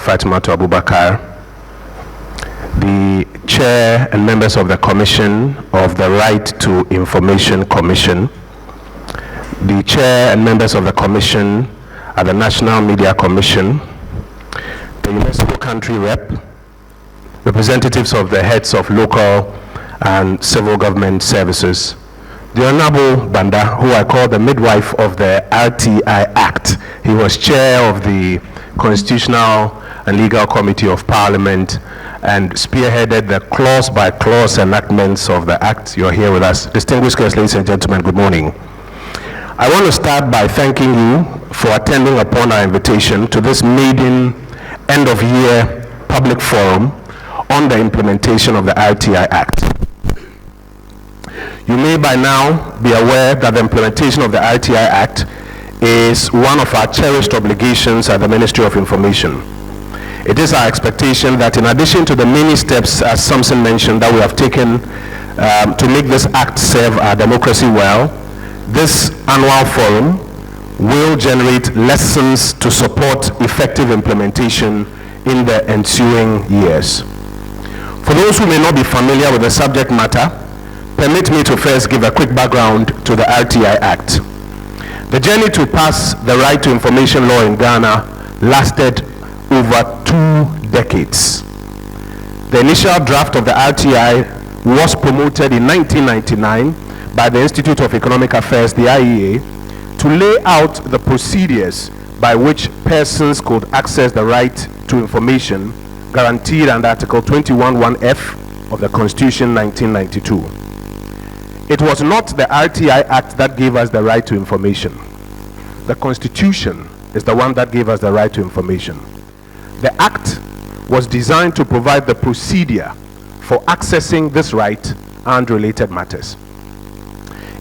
Fatimatu Abubakar, the Chair and members of the Commission of the Right to Information Commission, the Chair and members of the Commission at the National Media Commission, the UNESCO country rep, representatives of the heads of local and civil government services, the Honorable Banda, who I call the midwife of the RTI Act. He was chair of the Constitutional and Legal Committee of Parliament and spearheaded the clause-by-clause enactments of the Act. You're here with us. Distinguished guests, ladies and gentlemen, good morning. I want to start by thanking you for attending upon our invitation to this maiden end-of-year public forum on the implementation of the RTI Act. You may by now be aware that the implementation of the RTI Act is one of our cherished obligations at the Ministry of Information. It is our expectation that in addition to the many steps, as Samson mentioned, that we have taken to make this act serve our democracy well, this annual forum will generate lessons to support effective implementation in the ensuing years. For those who may not be familiar with the subject matter, permit me to first give a quick background to the RTI Act. The journey to pass the right to information law in Ghana lasted over 2 decades. The initial draft of the RTI was promoted in 1999 by the Institute of Economic Affairs, the IEA, to lay out the procedures by which persons could access the right to information guaranteed under Article 21(1)(f) of the Constitution 1992. It was not the RTI Act that gave us the right to information. The Constitution is the one that gave us the right to information. The Act was designed to provide the procedure for accessing this right and related matters.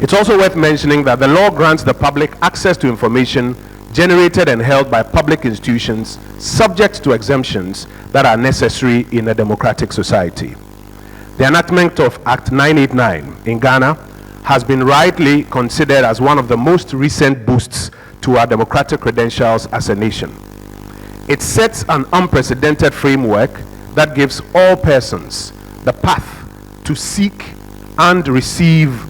It's also worth mentioning that the law grants the public access to information generated and held by public institutions subject to exemptions that are necessary in a democratic society. The enactment of Act 989 in Ghana has been rightly considered as one of the most recent boosts to our democratic credentials as a nation. It sets an unprecedented framework that gives all persons the path to seek and receive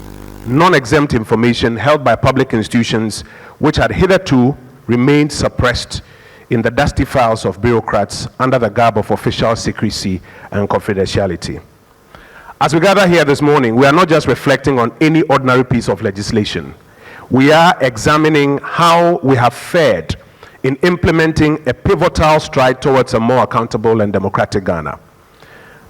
non-exempt information held by public institutions which had hitherto remained suppressed in the dusty files of bureaucrats under the garb of official secrecy and confidentiality. As we gather here this morning, we are not just reflecting on any ordinary piece of legislation. We are examining how we have fared in implementing a pivotal stride towards a more accountable and democratic Ghana.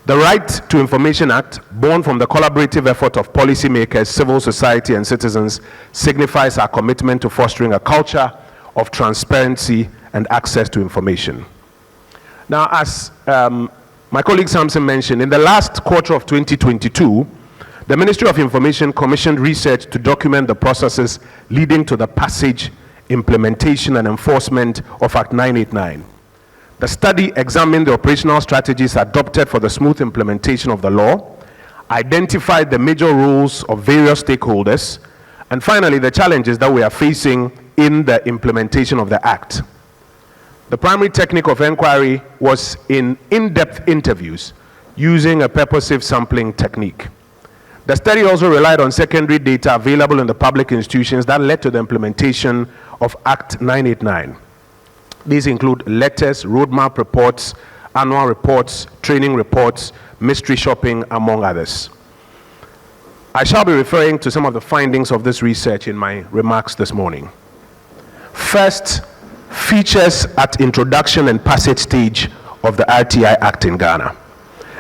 The Right to Information Act, born from the collaborative effort of policymakers, civil society, and citizens, signifies our commitment to fostering a culture of transparency and access to information. Now, as my colleague Samson mentioned, in the last quarter of 2022, the Ministry of Information commissioned research to document the processes leading to the passage, implementation, and enforcement of Act 989. The study examined the operational strategies adopted for the smooth implementation of the law, identified the major roles of various stakeholders, and finally, the challenges that we are facing in the implementation of the Act. The primary technique of inquiry was in-depth interviews using a purposive sampling technique. The study also relied on secondary data available in the public institutions that led to the implementation of Act 989. These include letters, roadmap reports, annual reports, training reports, mystery shopping, among others. I shall be referring to some of the findings of this research in my remarks this morning. First, features at introduction and passage stage of the RTI Act in Ghana.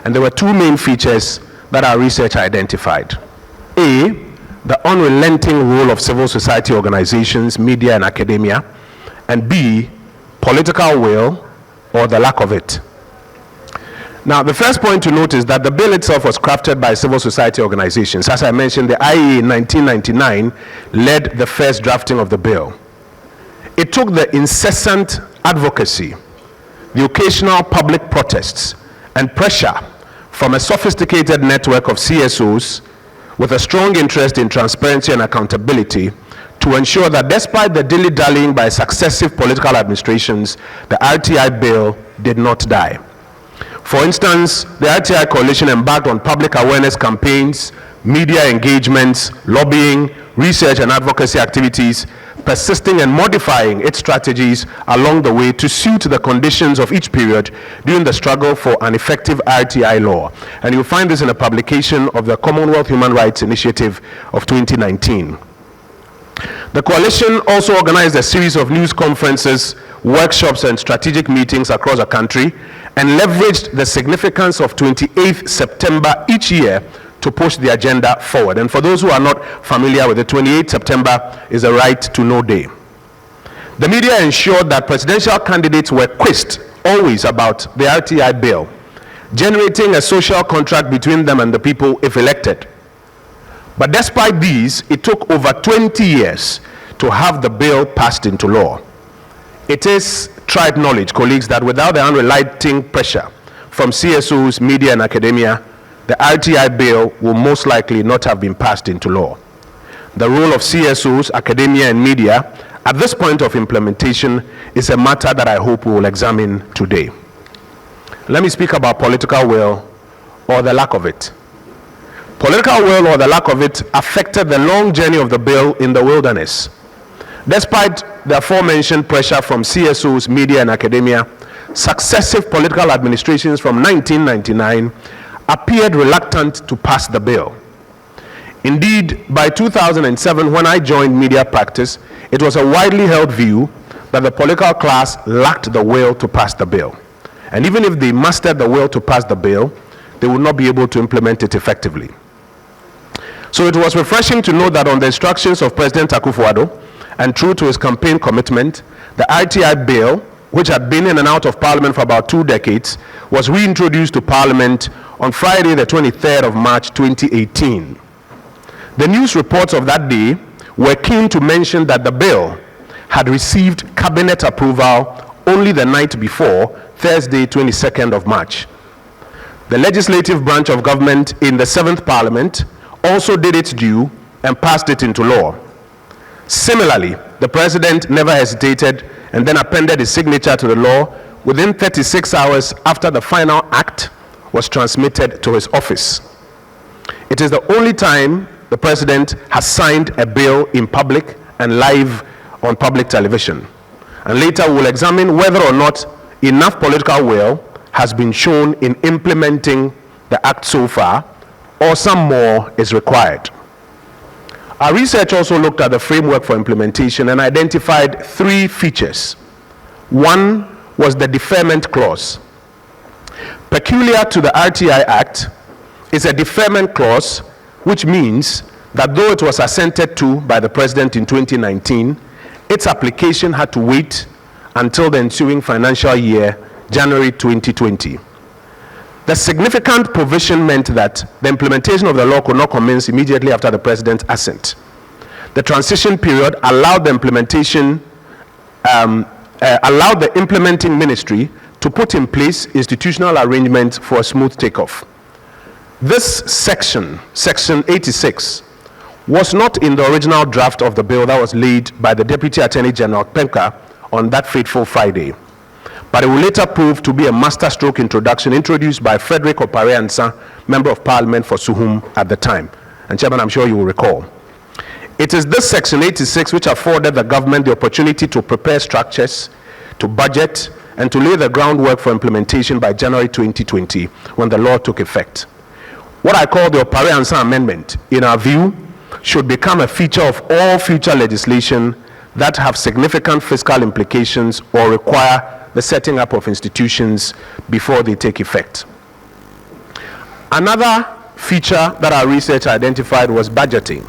And there were 2 main features that our research identified. A, the unrelenting role of civil society organizations, media, and academia. And B, political will or the lack of it. Now, the first point to note is that the bill itself was crafted by civil society organizations. As I mentioned, the IEA in 1999 led the first drafting of the bill. It took the incessant advocacy, the occasional public protests, and pressure from a sophisticated network of CSOs with a strong interest in transparency and accountability to ensure that despite the dilly-dallying by successive political administrations, the RTI bill did not die. For instance, the RTI coalition embarked on public awareness campaigns, media engagements, lobbying, research and advocacy activities, persisting and modifying its strategies along the way to suit the conditions of each period during the struggle for an effective RTI law. And you'll find this in a publication of the Commonwealth Human Rights Initiative of 2019. The coalition also organized a series of news conferences, workshops and strategic meetings across the country and leveraged the significance of 28th September each year to push the agenda forward. And for those who are not familiar with it, 28th September is a right to know day. The media ensured that presidential candidates were quizzed always about the RTI bill, generating a social contract between them and the people if elected. But despite these, it took over 20 years to have the bill passed into law. It is tried knowledge, colleagues, that without the unrelenting pressure from CSOs, media and academia, the RTI bill will most likely not have been passed into law. The role of CSOs, academia and media at this point of implementation is a matter that I hope we will examine today. Let me speak about political will or the lack of it. Political will or the lack of it affected the long journey of the bill in the wilderness. Despite the aforementioned pressure from CSOs, media and academia, successive political administrations from 1999 appeared reluctant to pass the bill. Indeed, by 2007, when I joined media practice, it was a widely held view that the political class lacked the will to pass the bill. And even if they mustered the will to pass the bill, they would not be able to implement it effectively. So it was refreshing to know that on the instructions of President Akufo-Addo, and true to his campaign commitment, the RTI bill, which had been in and out of Parliament for about 2 decades, was reintroduced to Parliament on Friday, the 23rd of March, 2018. The news reports of that day were keen to mention that the bill had received cabinet approval only the night before, Thursday, 22nd of March. The legislative branch of government in the 7th Parliament also did its due and passed it into law. Similarly, the President never hesitated and then appended his signature to the law within 36 hours after the final act was transmitted to his office. It is the only time the President has signed a bill in public and live on public television. And later we will examine whether or not enough political will has been shown in implementing the act so far, or some more is required. Our research also looked at the framework for implementation and identified 3 features. One was the deferment clause. Peculiar to the RTI Act is a deferment clause, which means that though it was assented to by the President in 2019, its application had to wait until the ensuing financial year, January 2020. The significant provision meant that the implementation of the law could not commence immediately after the President's assent. The transition period allowed the implementing ministry to put in place institutional arrangements for a smooth takeoff. This section 86, was not in the original draft of the bill that was laid by the Deputy Attorney General Penka on that fateful Friday. But it will later prove to be a masterstroke introduction introduced by Frederick Opare-Ansah, Member of Parliament for Suhum at the time. And Chairman, I'm sure you will recall. It is this section 86 which afforded the government the opportunity to prepare structures, to budget, and to lay the groundwork for implementation by January 2020, when the law took effect. What I call the Opare-Ansah Amendment, in our view, should become a feature of all future legislation that have significant fiscal implications or require the setting up of institutions before they take effect. Another feature that our research identified was budgeting.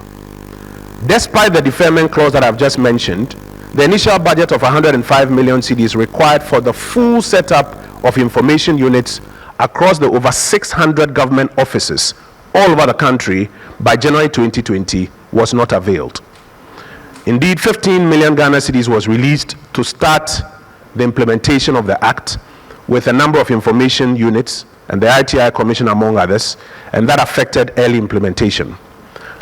Despite the deferment clause that I've just mentioned, the initial budget of 105 million cedis required for the full setup of information units across the over 600 government offices all over the country by January 2020 was not availed. Indeed, 15 million Ghana cedis was released to start the implementation of the Act, with a number of information units and the RTI Commission among others, and that affected early implementation.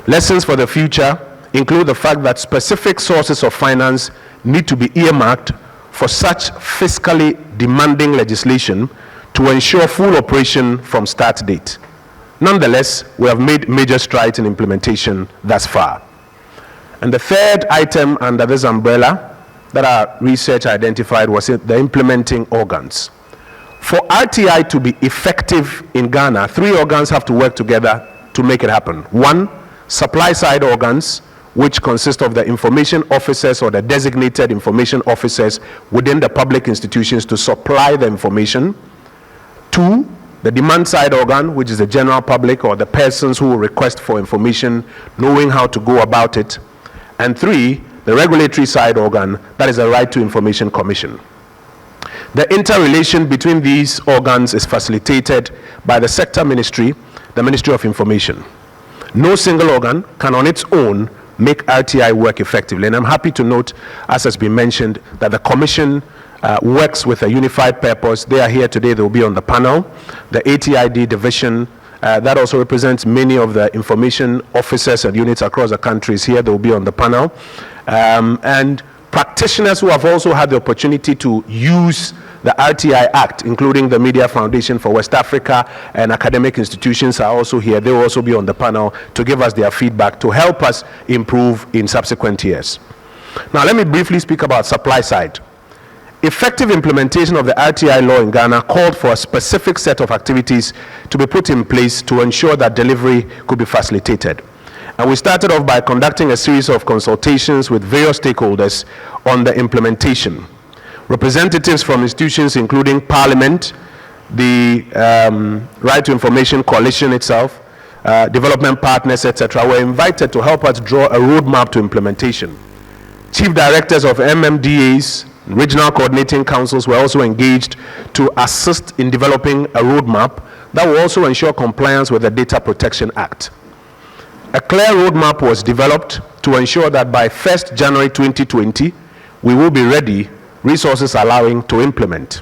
Lessons for the future include the fact that specific sources of finance need to be earmarked for such fiscally demanding legislation to ensure full operation from start date. Nonetheless, we have made major strides in implementation thus far. And the third item under this umbrella that our research identified was the implementing organs. For RTI to be effective in Ghana, 3 organs have to work together to make it happen. 1, supply side organs, which consist of the information officers or the designated information officers within the public institutions to supply the information. 2, the demand side organ, which is the general public or the persons who will request for information, knowing how to go about it. And 3, the regulatory side organ, that is the Right to Information Commission. The interrelation between these organs is facilitated by the sector ministry, the Ministry of Information. No single organ can on its own make RTI work effectively. And I'm happy to note, as has been mentioned, that the Commission works with a unified purpose. They are here today, they will be on the panel. The ATID division, that also represents many of the information officers and units across the country is here, they will be on the panel. And practitioners who have also had the opportunity to use the RTI Act, including the Media Foundation for West Africa and academic institutions are also here. They will also be on the panel to give us their feedback to help us improve in subsequent years. Now, let me briefly speak about supply side. Effective implementation of the RTI law in Ghana called for a specific set of activities to be put in place to ensure that delivery could be facilitated. And we started off by conducting a series of consultations with various stakeholders on the implementation. Representatives from institutions including Parliament, the Right to Information Coalition itself, development partners, etc., were invited to help us draw a roadmap to implementation. Chief directors of MMDAs, regional coordinating councils were also engaged to assist in developing a roadmap that will also ensure compliance with the Data Protection Act. A clear roadmap was developed to ensure that by 1st January 2020, we will be ready, resources allowing, to implement.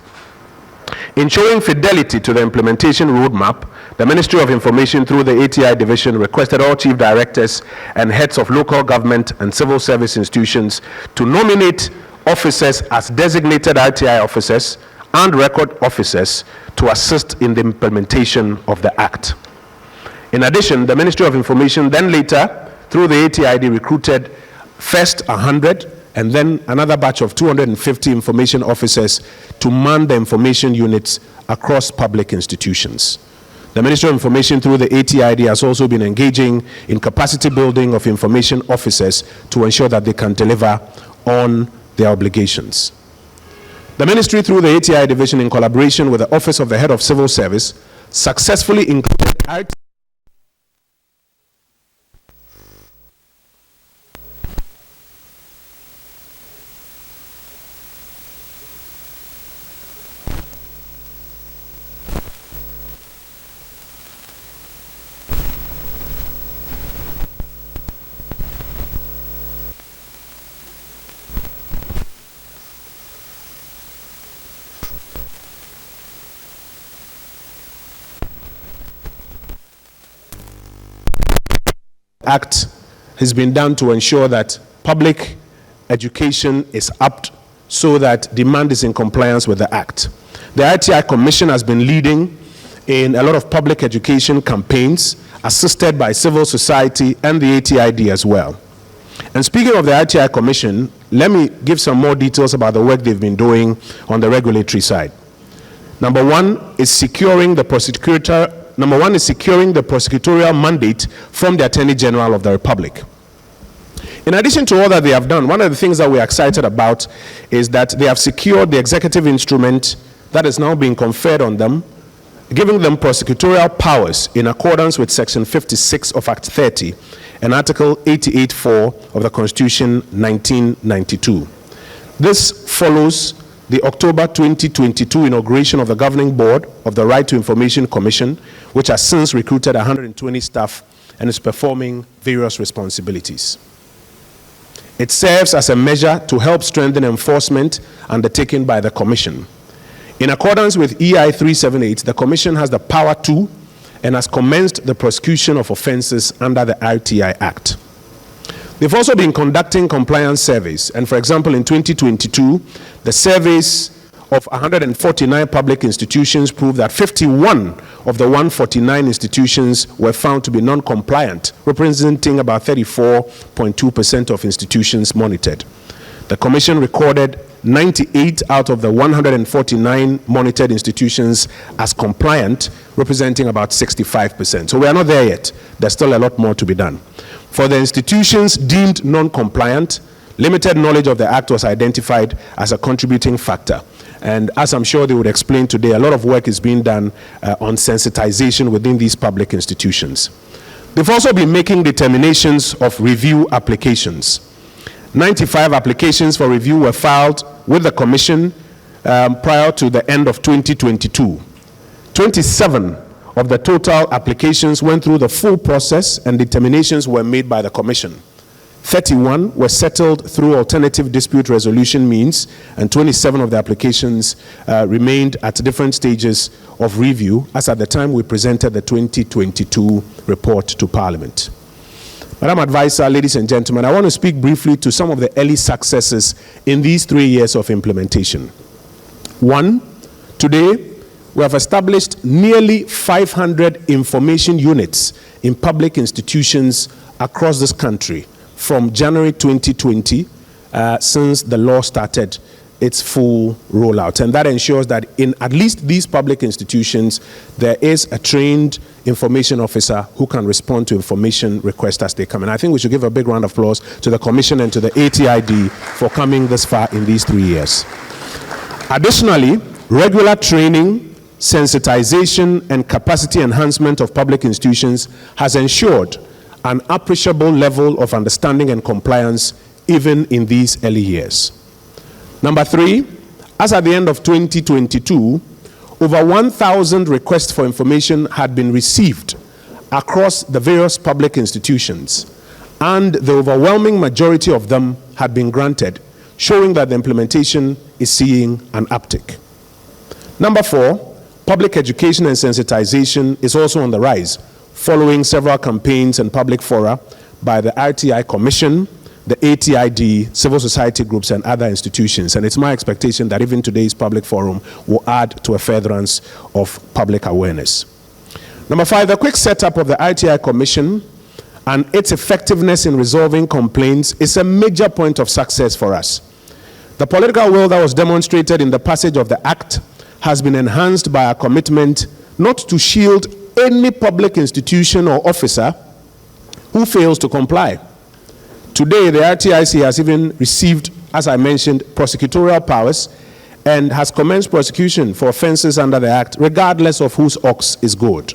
Ensuring fidelity to the implementation roadmap, the Ministry of Information through the ATI division requested all chief directors and heads of local government and civil service institutions to nominate officers as designated RTI officers and record officers to assist in the implementation of the Act. In addition, the Ministry of Information then later, through the ATID, recruited first 100 and then another batch of 250 information officers to man the information units across public institutions. The Ministry of Information through the ATID has also been engaging in capacity building of information officers to ensure that they can deliver on their obligations. The Ministry through the ATI division in collaboration with the Office of the Head of Civil Service successfully included Act has been done to ensure that public education is upped so that demand is in compliance with the Act. The RTI Commission has been leading in a lot of public education campaigns, assisted by civil society and the ATID as well. And speaking of the RTI Commission, let me give some more details about the work they've been doing on the regulatory side. Number one is securing the prosecutorial mandate from the Attorney General of the Republic. In addition to all that they have done, one of the things that we're excited about is that they have secured the executive instrument that is now being conferred on them, giving them prosecutorial powers in accordance with Section 56 of Act 30 and Article 88(4) of the Constitution 1992. This follows the October 2022 inauguration of the Governing Board of the Right to Information Commission, which has since recruited 120 staff and is performing various responsibilities. It serves as a measure to help strengthen enforcement undertaken by the Commission. In accordance with EI 378, the Commission has the power to and has commenced the prosecution of offenses under the RTI Act. They've also been conducting compliance surveys, and for example, in 2022, the surveys of 149 public institutions proved that 51 of the 149 institutions were found to be non-compliant, representing about 34.2% of institutions monitored. The Commission recorded 98 out of the 149 monitored institutions as compliant, representing about 65%. So we are not there yet. There's still a lot more to be done. For the institutions deemed non-compliant, limited knowledge of the Act was identified as a contributing factor. And as I'm sure they would explain today, a lot of work is being done on sensitization within these public institutions. They've also been making determinations of review applications. 95 applications for review were filed with the Commission prior to the end of 2022. 27 of the total applications went through the full process and determinations were made by the Commission. 31 were settled through alternative dispute resolution means, and 27 of the applications remained at different stages of review as at the time we presented the 2022 report to Parliament. Madam Advisor, ladies and gentlemen, I want to speak briefly to some of the early successes in these 3 years of implementation. One, today we have established nearly 500 information units in public institutions across this country from January 2020, since the law started its full rollout. And that ensures that in at least these public institutions, there is a trained information officer who can respond to information requests as they come. And I think we should give a big round of applause to the Commission and to the ATID for coming this far in these 3 years. Additionally, regular training, sensitization, and capacity enhancement of public institutions has ensured an appreciable level of understanding and compliance even in these early years. Number 3, as at the end of 2022, over 1,000 requests for information had been received across the various public institutions, and the overwhelming majority of them had been granted, showing that the implementation is seeing an uptick. Number 4, public education and sensitization is also on the rise, following several campaigns and public fora by the RTI Commission, the ATID, civil society groups, and other institutions. And it's my expectation that even today's public forum will add to a furtherance of public awareness. Number 5, the quick setup of the RTI Commission and its effectiveness in resolving complaints is a major point of success for us. The political will that was demonstrated in the passage of the Act has been enhanced by our commitment not to shield any public institution or officer who fails to comply. Today, the RTIC has even received, as I mentioned, prosecutorial powers and has commenced prosecution for offenses under the Act, regardless of whose ox is gored.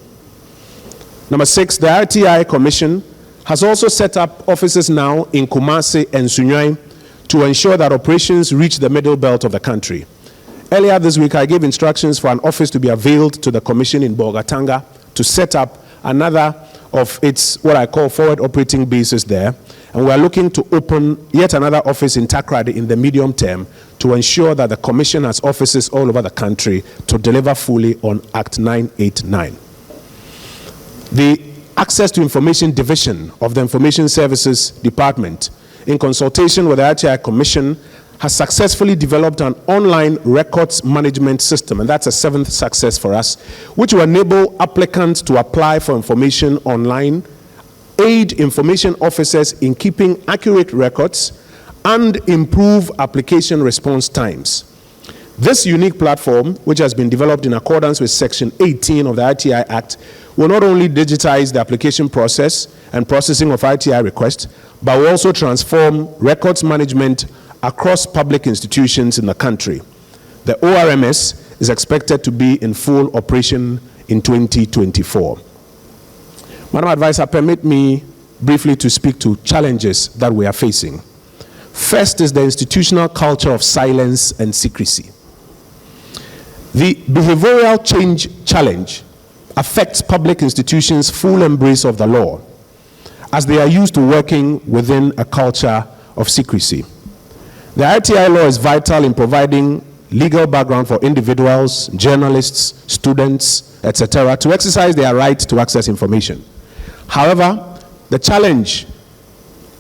Number 6, the RTI Commission has also set up offices now in Kumasi and Sunyani to ensure that operations reach the middle belt of the country. Earlier this week, I gave instructions for an office to be availed to the Commission in Bolgatanga to set up another of its, what I call, forward operating bases there. And we are looking to open yet another office in Takrady in the medium term to ensure that the Commission has offices all over the country to deliver fully on Act 989. The Access to Information Division of the Information Services Department, in consultation with the RTI Commission, has successfully developed an online records management system, and that's a 7th success for us, which will enable applicants to apply for information online, aid information officers in keeping accurate records, and improve application response times. This unique platform, which has been developed in accordance with Section 18 of the RTI Act, will not only digitize the application process and processing of RTI requests, but will also transform records management across public institutions in the country. The ORMS is expected to be in full operation in 2024. Madam Advisor, permit me briefly to speak to challenges that we are facing. First is the institutional culture of silence and secrecy. The behavioral change challenge affects public institutions' full embrace of the law, as they are used to working within a culture of secrecy. The RTI law is vital in providing legal background for individuals, journalists, students, etc., to exercise their right to access information. However, the challenge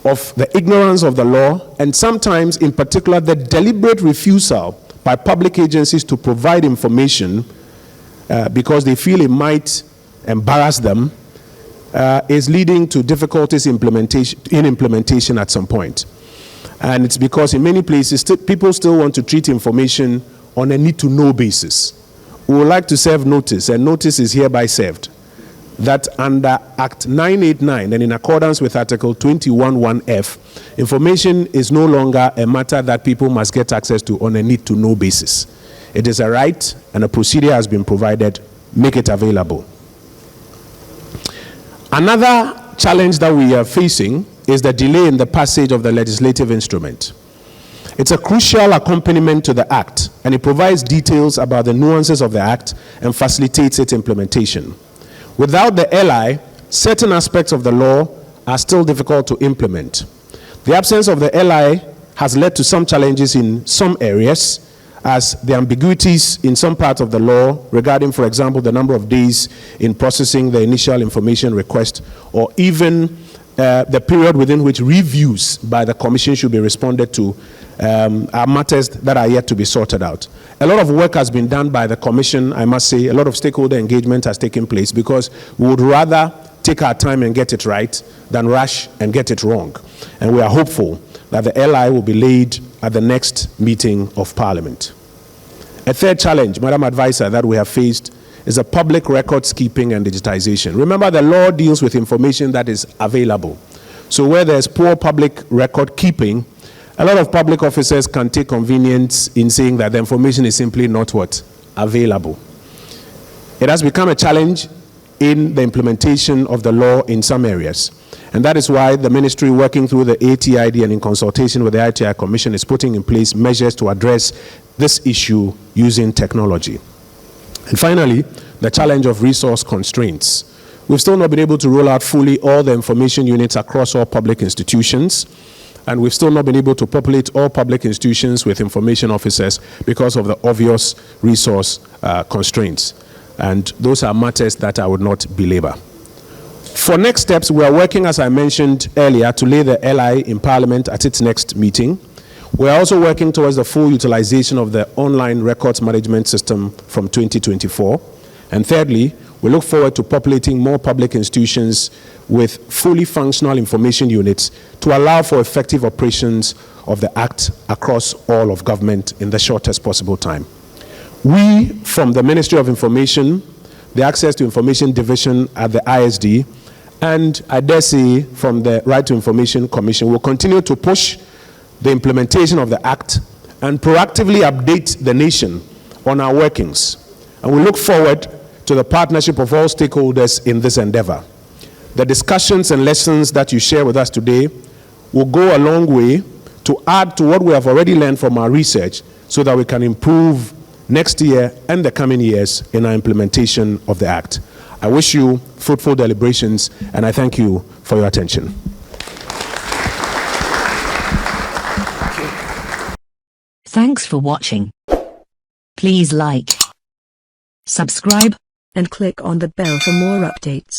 of the ignorance of the law, and sometimes in particular the deliberate refusal by public agencies to provide information because they feel it might embarrass them is leading to difficulties in implementation at some point. And it's because in many places, people still want to treat information on a need-to-know basis. We would like to serve notice, and notice is hereby served, that under Act 989 and in accordance with Article 21(1)(f), information is no longer a matter that people must get access to on a need-to-know basis. It is a right, and a procedure has been provided. Make it available. Another challenge that we are facing is the delay in the passage of the legislative instrument. It's a crucial accompaniment to the Act, and it provides details about the nuances of the Act and facilitates its implementation. Without the LI, certain aspects of the law are still difficult to implement. The absence of the LI has led to some challenges in some areas, as the ambiguities in some parts of the law regarding, for example, the number of days in processing the initial information request, or even the period within which reviews by the Commission should be responded to, are matters that are yet to be sorted out. A lot of work has been done by the Commission, I must say. A lot of stakeholder engagement has taken place, because we would rather take our time and get it right than rush and get it wrong. And we are hopeful that the LI will be laid at the next meeting of Parliament. A third challenge, Madam Advisor, that we have faced is the public records keeping and digitization. Remember, the law deals with information that is available. So where there's poor public record keeping, a lot of public officers can take convenience in saying that the information is simply not what? Available. It has become a challenge in the implementation of the law in some areas. And that is why the ministry, working through the ATID and in consultation with the ITI Commission, is putting in place measures to address this issue using technology. And finally, the challenge of resource constraints. We've still not been able to roll out fully all the information units across all public institutions, and we've still not been able to populate all public institutions with information officers because of the obvious resource constraints. And those are matters that I would not belabor. For next steps, we are working, as I mentioned earlier, to lay the LI in Parliament at its next meeting. We are also working towards the full utilization of the online records management system from 2024. And thirdly, we look forward to populating more public institutions with fully functional information units to allow for effective operations of the Act across all of government in the shortest possible time. We, from the Ministry of Information, the Access to Information Division at the ISD, and I dare say from the Right to Information Commission, will continue to push the implementation of the Act and proactively update the nation on our workings. And we look forward to the partnership of all stakeholders in this endeavor. The discussions and lessons that you share with us today will go a long way to add to what we have already learned from our research, so that we can improve next year and the coming years in our implementation of the Act. I wish you fruitful deliberations, and I thank you for your attention. Thanks for watching. Please like, subscribe, and click on the bell for more updates.